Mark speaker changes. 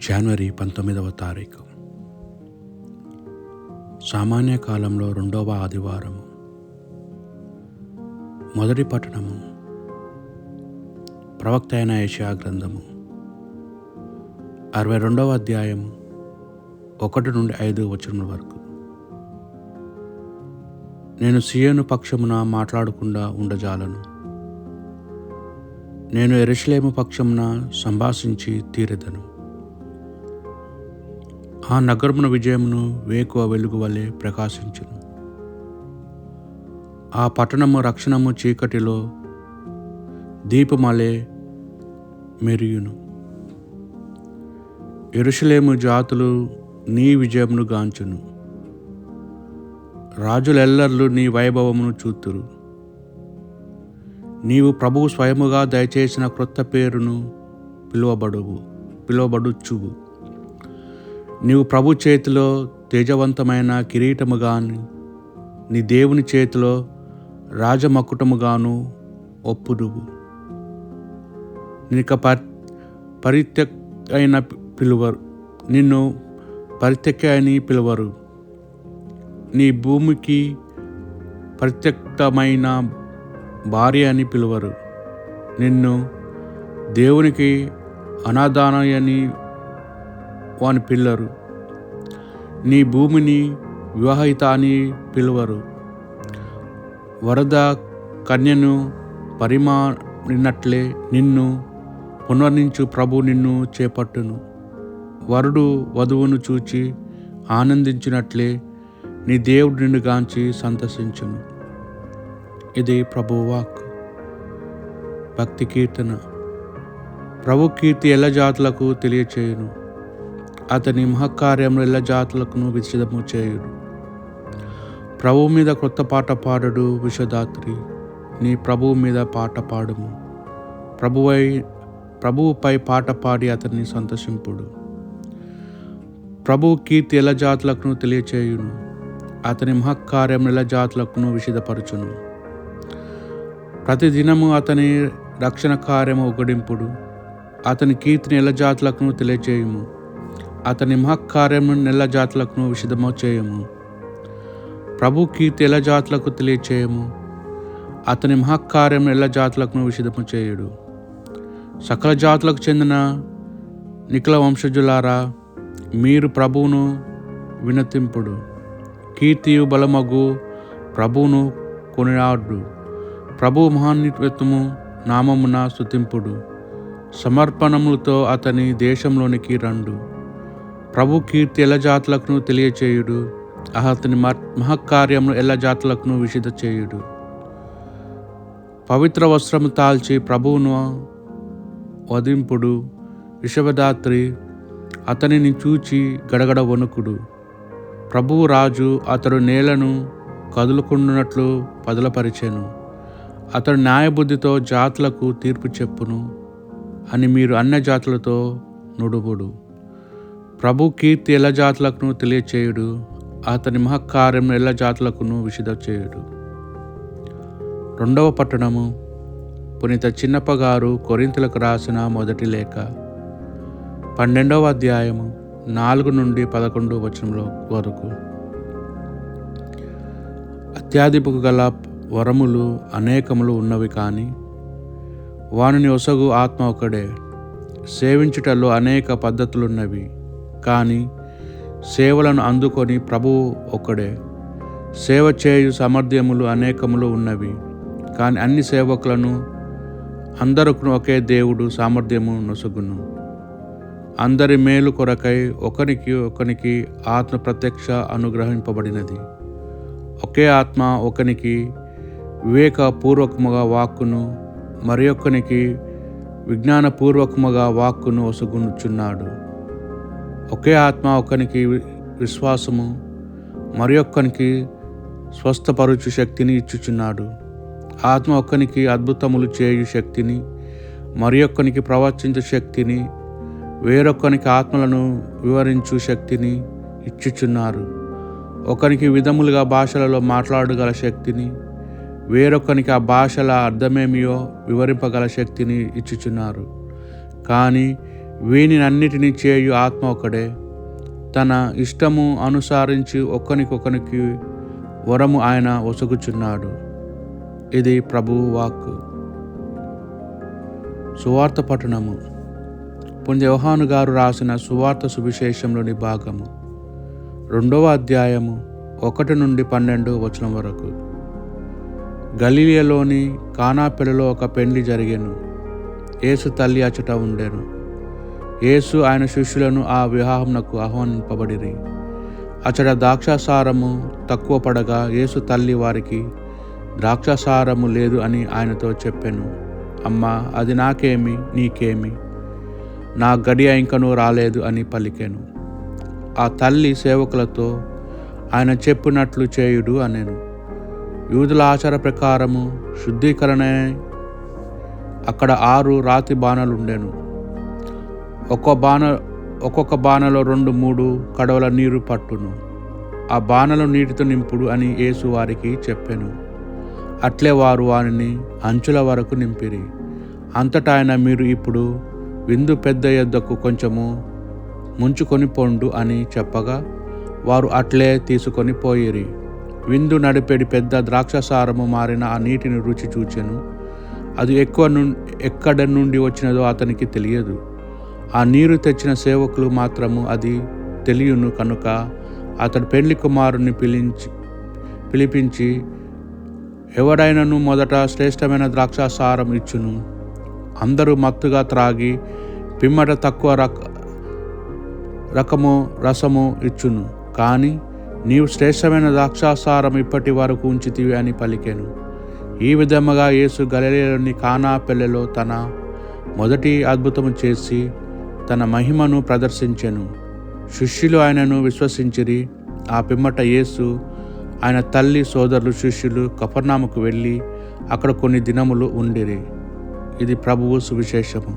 Speaker 1: జనవరి 19వ తారీఖు సామాన్య కాలంలో 2వ ఆదివారము. మొదటి పట్టణము ప్రవక్త అయిన యెషయా గ్రంథము 62వ అధ్యాయము 1 నుండి 5 వచనముల వరకు. నేను సియోను పక్షమున మాట్లాడకుండా ఉండజాలను, నేను యెరూషలేము పక్షమున సంభాషించి తీరెదను. ఆ నగరమున విజయమును వేకువ వెలుగు వలె ప్రకాశించును. ఆ పట్టణము రక్షణము చీకటిలో దీపమలే మెరియును. యెరూషలేము జాతులు నీ విజయమును గాంచును, రాజులెల్లర్లు నీ వైభవమును చూతురు. నీవు ప్రభువు స్వయముగా దయచేసిన క్రొత్త పేరును పిలువబడుచువు. నీవు ప్రభు చేతిలో తేజవంతమైన కిరీటముగాను, నీ దేవుని చేతిలో రాజమకుటముగాను ఒప్పుదువు. నిన్ను పరిత్యక్తి అని పిలువరు. నీ భూమికి పరిత్యక్తమైన భార్య అని పిలువరు. నిన్ను దేవునికి అనాథానయని వాని పిల్లరు. నీ భూమిని వివాహిత అని పిలువరు. వరద కన్యను పరిమాణినట్లే నిన్ను పునర్నించు ప్రభు నిన్ను చేపట్టును. వరుడు వధువును చూచి ఆనందించినట్లే నీ దేవుడు నిన్ను గాంచి సంతసించును. ఇది ప్రభువు వాక్. భక్తి కీర్తన. ప్రభు కీర్తి ఎల్ల జాతులకు తెలియచేయును, అతని మహకార్యములు ఎల్ల జాతులకును విశదము చేయుడు. ప్రభువు మీద క్రొత్త పాట పాడుడు విశ్వదాత్రి, నీ ప్రభువు మీద పాట పాడుము. ప్రభువుపై పాట పాడి అతన్ని సంతోషింపుడు. ప్రభువు కీర్తి ఎల్ల జాతులకును తెలియచేయును, అతని మహకార్యములు ఎల్ల జాతులకును విశదపరచును. ప్రతిదినము అతని రక్షణ కార్యము ఒకడింపుడు. అతని కీర్తిని ఎల్ల జాతులకును తెలియచేయము, అతని మహకార్యము నెల్ల జాతులకును విశదము చేయము. ప్రభు కీర్తి ఎల్ల జాతులకు తెలియచేయము, అతని మహకార్యము ఎల్ల జాతులకును విశదము చేయుడు. సకల జాతులకు చెందిన నిఖిల వంశజులారా, మీరు ప్రభువును వినతింపుడు. కీర్తియు బలమగు ప్రభువును కొనియాడు. ప్రభు మహాన్వితము నామమున స్తుతింపుడు. సమర్పణములతో అతని దేశంలోనికి రండు. ప్రభు కీర్తి ఎల్ల జాతులకును తెలియచేయుడు, అతని మహకార్యములు ఎల్ల జాతులకును విశద చేయుడు. పవిత్ర వస్త్రము తాల్చి ప్రభువును వధింపుడు. విశ్వదాత్రి అతనిని చూచి గడగడ వణుకుడు. ప్రభువు రాజు అతడు నేలను కదులుకుండునట్లు పదలపరిచెను. అతడు న్యాయబుద్ధితో జాతులకు తీర్పు చెప్పును అని మీరు అన్య జాతులతో నుడువుడు. ప్రభు కీర్తి ఎల్ల జాతులకును తెలియచేయుడు, అతని మహకార్యం ఎల్ల జాతులకును విశద చేయుడు. 2వ పట్టణము పునీత చిన్నప్ప గారు కొరింథీయులకు రాసిన మొదటి లేఖ 12వ అధ్యాయము 4 నుండి 11 వచనముల వరకు. అత్యాధిపకు గల వరములు అనేకములు ఉన్నవి, కానీ వానిని ఒసగు ఆత్మ ఒకడే. సేవించుటలో అనేక పద్ధతులున్నవి, కానీ సేవలను అందుకొని ప్రభువు ఒకడే. సేవ చేయు సామర్థ్యములు అనేకములు ఉన్నవి, కానీ అన్ని సేవకులను అందరికీ ఒకే దేవుడు సామర్థ్యము నొసగును. అందరి మేలు కొరకై ఒకనికి ఆత్మ ప్రత్యక్ష అనుగ్రహింపబడినది. ఒకే ఆత్మ ఒకనికి వివేకపూర్వకముగా వాక్కును, మరి ఒక్కనికి విజ్ఞానపూర్వకముగా వాక్కును ఒసగుచున్నాడు. ఒకే ఆత్మ ఒకనికి విశ్వాసము, మరి ఒక్కనికి స్వస్థపరుచు శక్తిని ఇచ్చుచున్నాడు. ఆత్మ ఒక్కనికి అద్భుతములు చేయు శక్తిని, మరి ఒక్కనికి ప్రవచించు శక్తిని, వేరొక్కనికి ఆత్మలను వివరించు శక్తిని ఇచ్చుచున్నారు. ఒకనికి విధములుగా భాషలలో మాట్లాడగల శక్తిని, వేరొకనికి ఆ భాషల అర్థమేమియో వివరింపగల శక్తిని ఇచ్చుచున్నారు. కానీ వీనినన్నిటినీ చేయు ఆత్మ ఒకడే, తన ఇష్టము అనుసరించి ఒకనికి వరము ఆయన ఒసగుచున్నాడు. ఇది ప్రభువు వాక్కు. సువార్త పఠనము. పుణ్య యోహాను గారు రాసిన సువార్త సువిశేషంలోని భాగము 2వ అధ్యాయము 1 నుండి 12 వచనం వరకు. గలిలయలోని కానా పెళ్లిలో ఒక పెండ్లి జరిగెను. యేసు తల్లి అచట ఉండెను. యేసు ఆయన శిష్యులను ఆ వివాహమునకు ఆహ్వానింపబడిరి. అచట ద్రాక్షాసారము తక్కువ పడగా యేసు తల్లి వారికి ద్రాక్షాసారము లేదు అని ఆయనతో చెప్పెను. అమ్మా, అది నాకేమి, నీకేమి, నా గడియ ఇంకనూ రాలేదు అని పలికెను. ఆ తల్లి సేవకులతో, ఆయన చెప్పినట్లు చేయుడు అనెను. యూదుల ఆచార ప్రకారము శుద్ధీకరణ అక్కడ 6 రాతి బాణలుండెను. ఒక్కొక్క బాణలో 2-3 కడవల నీరు పట్టును. ఆ బాణలు నీటితో నింపుడు అని యేసు వారికి చెప్పెను. అట్లే వారు వారిని అంచుల వరకు నింపిరి. అంతటా ఆయన, మీరు ఇప్పుడు విందు పెద్ద యొద్దకు కొంచెము ముంచుకొని పొండు అని చెప్పగా వారు అట్లే తీసుకొని పోయిరి. విందు నడిపెడి పెద్ద ద్రాక్షసారము మారిన ఆ నీటిని రుచి చూచెను. అది ఎక్కడ నుండి వచ్చినదో అతనికి తెలియదు. ఆ నీరు తెచ్చిన సేవకులు మాత్రము అది తెలియను కనుక అతడు పెండ్లి కుమారుని పిలిపించి, ఎవడైనను మొదట శ్రేష్టమైన ద్రాక్షాసారం ఇచ్చును, అందరూ మత్తుగా త్రాగి పిమ్మట తక్కువ రకము రసము ఇచ్చును, కానీ నీవు శ్రేష్టమైన ద్రాక్షాసారం ఇప్పటి వరకు ఉంచితివి అని పలికెను. ఈ విధముగా యేసు గలిలయలోని కానా పెళ్లిలో తన మొదటి అద్భుతము చేసి తన మహిమను ప్రదర్శించెను. శిష్యులు ఆయనను విశ్వసించిరి. ఆ పిమ్మట యేసు, ఆయన తల్లి, సోదరులు, శిష్యులు కఫర్నాముకు వెళ్ళి అక్కడ కొన్ని దినములు ఉండిరి. ఇది ప్రభువు సువిశేషము.